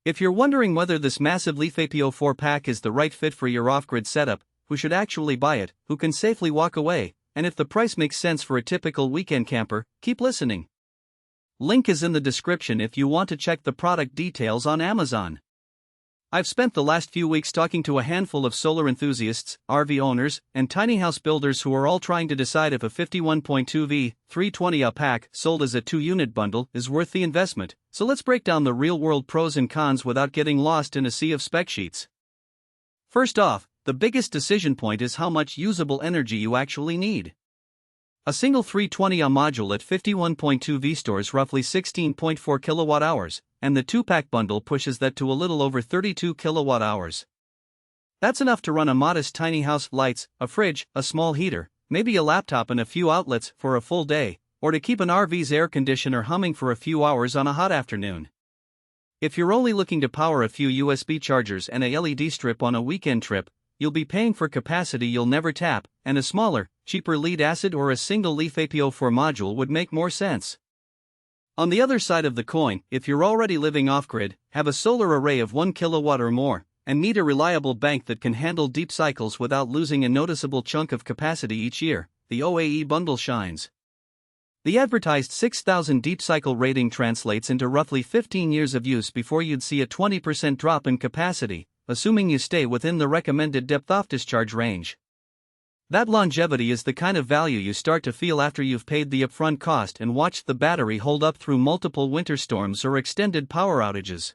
If you're wondering whether this massive LiFePO4 pack is the right fit for your off-grid setup, who should actually buy it, who can safely walk away, and if the price makes sense for a typical weekend camper, keep listening. Link is in the description if you want to check the product details on Amazon. I've spent the last few weeks talking to a handful of solar enthusiasts, RV owners, and tiny house builders who are all trying to decide if a 51.2V 320Ah pack sold as a 2-unit bundle is worth the investment, so let's break down the real-world pros and cons without getting lost in a sea of spec sheets. First off, the biggest decision point is how much usable energy you actually need. A single 320Ah module at 51.2V stores roughly 16.4 kilowatt-hours, and the 2-pack bundle pushes that to a little over 32 kilowatt-hours. That's enough to run a modest tiny house, lights, a fridge, a small heater, maybe a laptop and a few outlets for a full day, or to keep an RV's air conditioner humming for a few hours on a hot afternoon. If you're only looking to power a few USB chargers and a LED strip on a weekend trip, you'll be paying for capacity you'll never tap, and a smaller, cheaper lead-acid or a single LiFePO4 module would make more sense. On the other side of the coin, if you're already living off-grid, have a solar array of 1 kilowatt or more, and need a reliable bank that can handle deep cycles without losing a noticeable chunk of capacity each year, the OAE bundle shines. The advertised 6,000 deep cycle rating translates into roughly 15 years of use before you'd see a 20% drop in capacity, assuming you stay within the recommended depth of discharge range. That longevity is the kind of value you start to feel after you've paid the upfront cost and watched the battery hold up through multiple winter storms or extended power outages.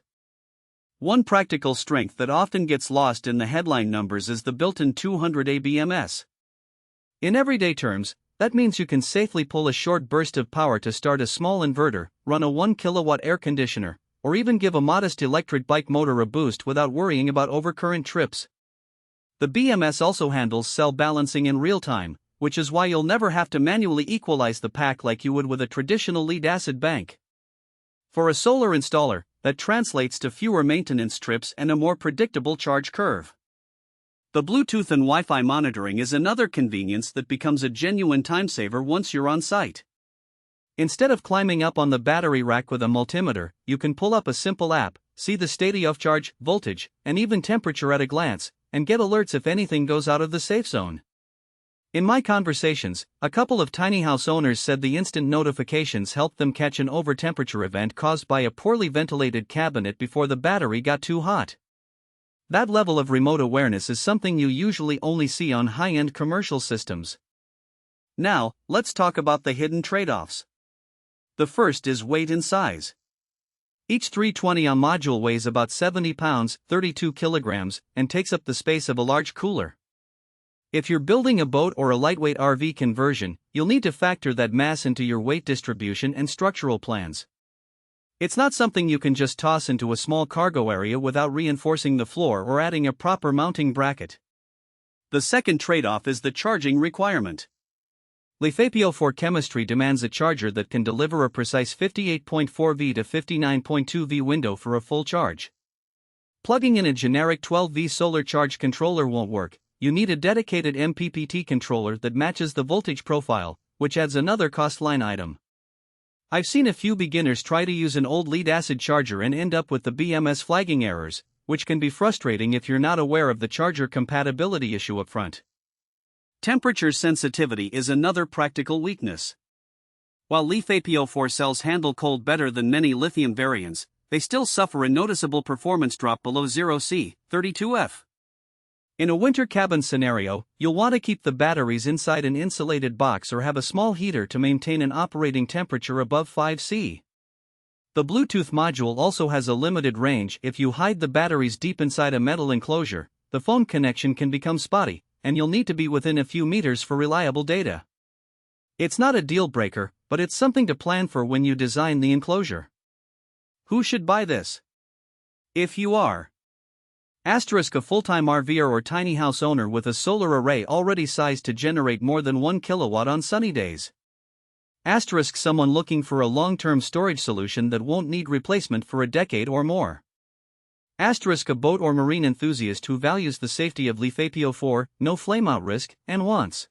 One practical strength that often gets lost in the headline numbers is the built-in 200A BMS. In everyday terms, that means you can safely pull a short burst of power to start a small inverter, run a 1 kilowatt air conditioner, or even give a modest electric bike motor a boost without worrying about overcurrent trips. The BMS also handles cell balancing in real time, which is why you'll never have to manually equalize the pack like you would with a traditional lead-acid bank. For a solar installer, that translates to fewer maintenance trips and a more predictable charge curve. The Bluetooth and Wi-Fi monitoring is another convenience that becomes a genuine time saver once you're on site. Instead of climbing up on the battery rack with a multimeter, you can pull up a simple app, see the status of charge, voltage, and even temperature at a glance, and get alerts if anything goes out of the safe zone. In my conversations, a couple of tiny house owners said the instant notifications helped them catch an over-temperature event caused by a poorly ventilated cabinet before the battery got too hot. That level of remote awareness is something you usually only see on high-end commercial systems. Now, let's talk about the hidden trade-offs. The first is weight and size. Each 320Ah module weighs about 70 pounds, 32 kilograms, and takes up the space of a large cooler. If you're building a boat or a lightweight RV conversion, you'll need to factor that mass into your weight distribution and structural plans. It's not something you can just toss into a small cargo area without reinforcing the floor or adding a proper mounting bracket. The second trade-off is the charging requirement. LiFePO4 chemistry demands a charger that can deliver a precise 58.4V to 59.2V window for a full charge. Plugging in a generic 12V solar charge controller won't work. You need a dedicated MPPT controller that matches the voltage profile, which adds another cost line item. I've seen a few beginners try to use an old lead-acid charger and end up with the BMS flagging errors, which can be frustrating if you're not aware of the charger compatibility issue up front. Temperature sensitivity is another practical weakness. While LiFePO4 cells handle cold better than many lithium variants, they still suffer a noticeable performance drop below 0°C, 32°F. In a winter cabin scenario, you'll want to keep the batteries inside an insulated box or have a small heater to maintain an operating temperature above 5°C. The Bluetooth module also has a limited range. If you hide the batteries deep inside a metal enclosure, the phone connection can become spotty, and you'll need to be within a few meters for reliable data. It's not a deal breaker, but it's something to plan for when you design the enclosure. Who should buy this? If you are a full-time RVer or tiny house owner with a solar array already sized to generate more than 1 kilowatt on sunny days. Someone looking for a long-term storage solution that won't need replacement for a decade or more. A boat or marine enthusiast who values the safety of LiFePO4, no flameout risk, and wants